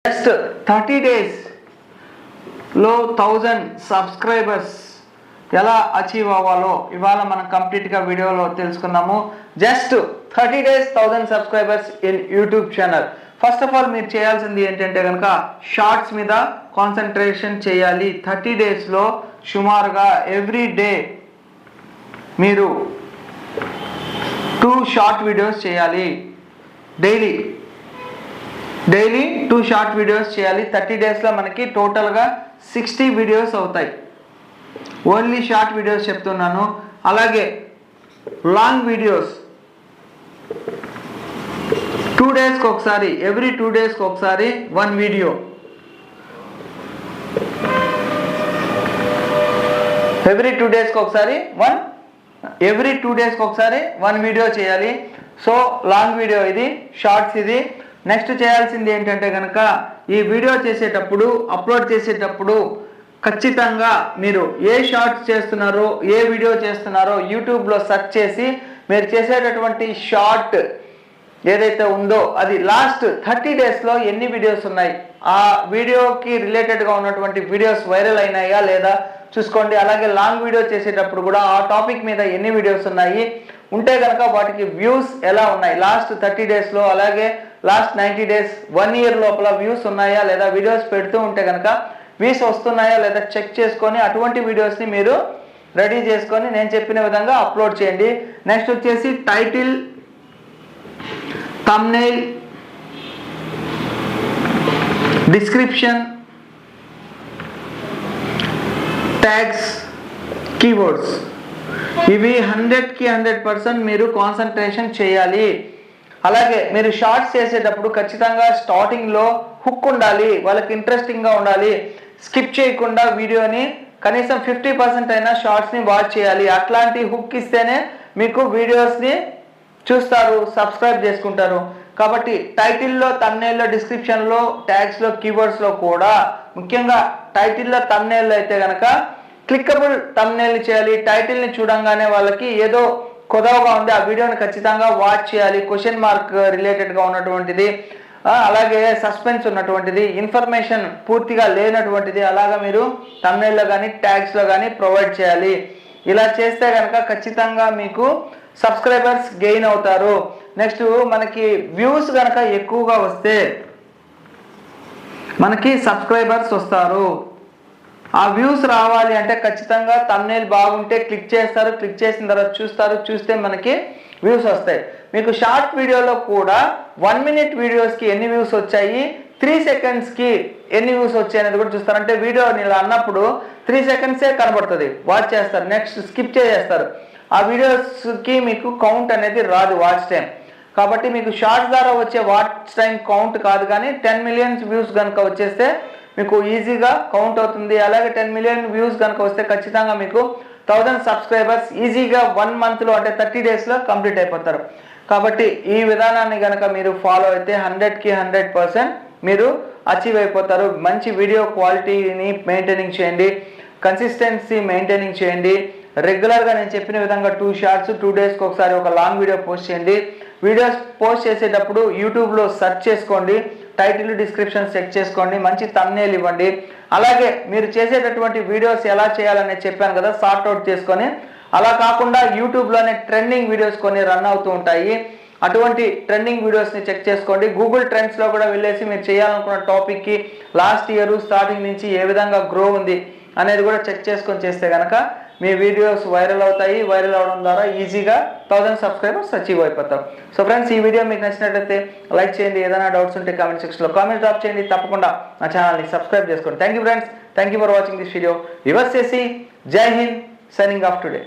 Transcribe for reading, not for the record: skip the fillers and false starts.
Just 30 డేస్లో 1000 subscribers ఎలా achieve అవ్వాలో ఇవాళ మనం కంప్లీట్గా వీడియోలో తెలుసుకుందాము. Just 30 days 1000 subscribers in YouTube channel. First of all మీరు చేయాల్సింది ఏంటంటే కనుక షార్ట్స్ మీద కాన్సన్ట్రేషన్ చేయాలి. 30 డేస్లో సుమారుగా ఎవ్రీ డే మీరు 2 షార్ట్ వీడియోస్ చేయాలి. డైలీ 2 షార్ట్ వీడియోస్ చేయాలి. 30 డేస్లో మనకి టోటల్గా 60 వీడియోస్ అవుతాయి. ఓన్లీ షార్ట్ వీడియోస్ చెప్తున్నాను. అలాగే లాంగ్ వీడియోస్ 2 డేస్కి ఒకసారి, ఎవ్రీ 2 డేస్కి ఒకసారి 1 వీడియో. ఎవ్రీ 2 డేస్కి ఒకసారి 1 వీడియో చేయాలి. సో లాంగ్ వీడియో ఇది, షార్ట్స్ ఇది. నెక్స్ట్ చేయాల్సింది ఏంటంటే కనుక ఈ వీడియో చేసేటప్పుడు, అప్లోడ్ చేసేటప్పుడు ఖచ్చితంగా మీరు ఏ షార్ట్స్ చేస్తున్నారో, ఏ వీడియో చేస్తున్నారో యూట్యూబ్లో సెర్చ్ చేసి మీరు చేసేటటువంటి షార్ట్ ఏదైతే ఉందో అది లాస్ట్ 30 డేస్లో ఎన్ని వీడియోస్ ఉన్నాయి, ఆ వీడియోకి రిలేటెడ్గా ఉన్నటువంటి వీడియోస్ వైరల్ అయినాయా లేదా చూసుకోండి. అలాగే లాంగ్ వీడియో చేసేటప్పుడు కూడా ఆ టాపిక్ మీద ఎన్ని వీడియోస్ ఉన్నాయి, ఉంటే కనుక వాటికి వ్యూస్ ఎలా ఉన్నాయి లాస్ట్ 30 డేస్లో, అలాగే లాస్ట్ 90 డేస్, 1 ఇయర్ లోపల వ్యూస్ ఉన్నాయా లేదా, వీడియోస్ పెడుతూ ఉంటే కనుక వ్యూస్ వస్తున్నాయా లేదా చెక్ చేసుకొని అటువంటి వీడియోస్ని మీరు రెడీ చేసుకొని నేను చెప్పిన విధంగా అప్లోడ్ చేయండి. నెక్స్ట్ వచ్చేసి title, thumbnail, description, tags, keywords, ఇవి 100కి 100% మీరు కాన్సన్ట్రేషన్ చేయాలి. అలాగే మీరు షార్ట్స్ చేసేటప్పుడు ఖచ్చితంగా స్టార్టింగ్లో హుక్ ఉండాలి, వాళ్ళకి ఇంట్రెస్టింగ్గా ఉండాలి. స్కిప్ చేయకుండా వీడియోని కనీసం 50% అయినా షార్ట్స్ని వాచ్ చేయాలి. అట్లాంటి హుక్ ఇస్తేనే మీకు వీడియోస్ని చూస్తారు, సబ్స్క్రైబ్ చేసుకుంటారు. కాబట్టి టైటిల్లో, థంబ్నెయిల్లో, డిస్క్రిప్షన్లో, ట్యాగ్స్లో, కీవర్డ్స్లో కూడా ముఖ్యంగా టైటిల్లో, థంబ్నెయిల్లో అయితే కనుక క్లిక్కబుల్ థంబ్నెయిల్ని చేయాలి. టైటిల్ని చూడంగానే వాళ్ళకి ఏదో కొదవగా ఉంది, ఆ వీడియోని ఖచ్చితంగా వాచ్ చేయాలి. క్వశ్చన్ మార్క్ రిలేటెడ్గా ఉన్నటువంటిది, అలాగే సస్పెన్స్ ఉన్నటువంటిది, ఇన్ఫర్మేషన్ పూర్తిగా లేనటువంటిది, అలాగా మీరు థంబ్నెయిల్లో కానీ ట్యాగ్స్లో కానీ ప్రొవైడ్ చేయాలి. ఇలా చేస్తే కనుక ఖచ్చితంగా మీకు సబ్స్క్రైబర్స్ గెయిన్ అవుతారు. నెక్స్ట్ మనకి వ్యూస్ కనుక ఎక్కువగా వస్తే మనకి సబ్స్క్రైబర్స్ వస్తారు. ఆ వ్యూస్ రావాలి అంటే ఖచ్చితంగా థంబ్నెయిల్ బాగుంటే క్లిక్ చేస్తారు, క్లిక్ చేసిన తర్వాత చూస్తే మనకి వ్యూస్ వస్తాయి. మీకు షార్ట్ వీడియోలో కూడా 1 మినిట్ వీడియోస్కి ఎన్ని వ్యూస్ వచ్చాయి, 3 సెకండ్స్కి ఎన్ని వ్యూస్ వచ్చాయి అనేది కూడా చూస్తారు. అంటే వీడియోని ఇలా అన్నప్పుడు 3 సెకండ్సే కనబడుతుంది, వాచ్ చేస్తారు, నెక్స్ట్ స్కిప్ చేసేస్తారు. ఆ వీడియోస్కి మీకు కౌంట్ అనేది రాదు, వాచ్ టైం. కాబట్టి మీకు షార్ట్స్ ద్వారా వచ్చే వాచ్ టైం కౌంట్ కాదు, కానీ 10 మిలియన్స్ వ్యూస్ కనుక వచ్చేస్తే మీకు ఈజీగా కౌంట్ అవుతుంది. అలాగే 10 మిలియన్ వ్యూస్ కనుక వస్తే ఖచ్చితంగా మీకు 1000 సబ్స్క్రైబర్స్ ఈజీగా 1 మంత్లో అంటే 30 డేస్లో కంప్లీట్ అయిపోతారు. కాబట్టి ఈ విధానాన్ని కనుక మీరు ఫాలో అయితే 100కి 100% మీరు అచీవ్ అయిపోతారు. మంచి వీడియో క్వాలిటీని మెయింటైనింగ్ చేయండి, కన్సిస్టెన్సీ మెయింటైనింగ్ చేయండి. రెగ్యులర్గా నేను చెప్పిన విధంగా 2 షార్ట్స్, 2 డేస్కి ఒకసారి ఒక లాంగ్ వీడియో పోస్ట్ చేయండి. వీడియోస్ పోస్ట్ చేసేటప్పుడు యూట్యూబ్లో సెర్చ్ చేసుకోండి, టైటిల్, డిస్క్రిప్షన్ చెక్ చేసుకోండి, మంచి థంబ్నెయిల్ ఇవ్వండి. అలాగే మీరు చేసేటటువంటి వీడియోస్ ఎలా చేయాలని చెప్పాను కదా, సార్ట్ అవుట్ చేసుకొని, అలా కాకుండా యూట్యూబ్లోనే ట్రెండింగ్ వీడియోస్ కొన్ని రన్ అవుతూ ఉంటాయి. అటువంటి ట్రెండింగ్ వీడియోస్ని చెక్ చేసుకోండి. గూగుల్ ట్రెండ్స్లో కూడా వెళ్ళేసి మీరు చేయాలనుకున్న టాపిక్కి లాస్ట్ ఇయర్ స్టార్టింగ్ నుంచి ఏ విధంగా గ్రో ఉంది అనేది కూడా చెక్ చేసుకొని చేస్తే కనుక మీ వీడియోస్ వైరల్ అవుతాయి. వైరల్ అవడం ద్వారా ఈజీగా 1000 సబ్స్క్రైబర్స్ అచీవ్ అయిపోతారు. సో ఫ్రెండ్స్, ఈ వీడియో మీకు నచ్చినట్లయితే లైక్ చేయండి. ఏదైనా డౌట్స్ ఉంటే కామెంట్ సెక్షన్లో కామెంట్ డ్రాప్ చేయండి. తప్పకుండా నా ఛానల్ని సబ్స్క్రైబ్ చేసుకోండి. Thank you friends, thank you for watching this video. Reverse చేసి జై హింద్, సైనింగ్ ఆఫ్ టుడే.